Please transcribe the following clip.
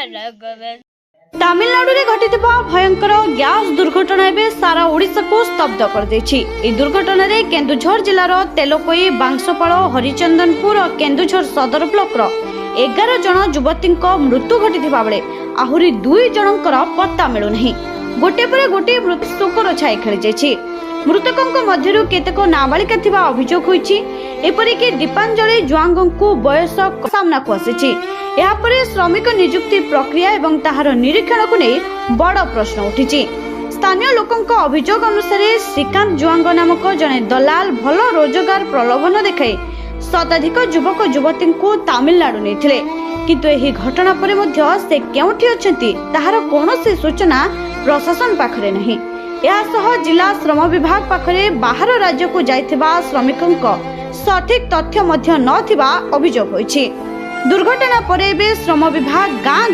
तामिलनाडु रे घटिथिबा भयंकर गैस दुर्घटना एबे सारा ओडिशा को स्तब्ध कर देछि। ए दुर्घटना रे केन्दुझर जिल्लार तेलोकोई, बांसपाल, हरिचंदनपुर और केन्दुझर सदर ब्लॉक रो 11 जन युवतींक मृत्यु घटिथिबा बेले आहुरी 2 जनकर पत्ता मिलु नहीं। गोटे परे गोटे मृत्यु शोकर छाई खेली जायछि। मृतकंक मध्यरु केतेक नाबालिका थिबा अभियोग होईछि। एपरिके दीपांजलि जुआंगंकु बयस सामना को आसीछि। या परे श्रमिक नियुक्ति प्रक्रिया एवं ताहार निरीक्षण को नहीं बड़ प्रश्न उठिछि। स्थानीय लोकंक अभियोग अनुसार श्रीकांत जुआंग नामक जने दलाल भल रोजगार प्रलोभन देखाई शताधिक युवक युवती को तामिलनाडु नेथिले, किंतु एही घटना परे मध्य से केउठी अछंती ताहार कोनोसी सूचना प्रशासन पाखरे नहीं। यासह जिला श्रम विभाग पाखरे बाहर राज्य को जाइथिबा श्रमिकंक सठिक तथ्य मध्य नथिबा अभियोग होईछि। दुर्घटना परे श्रम विभाग गाँ गाँ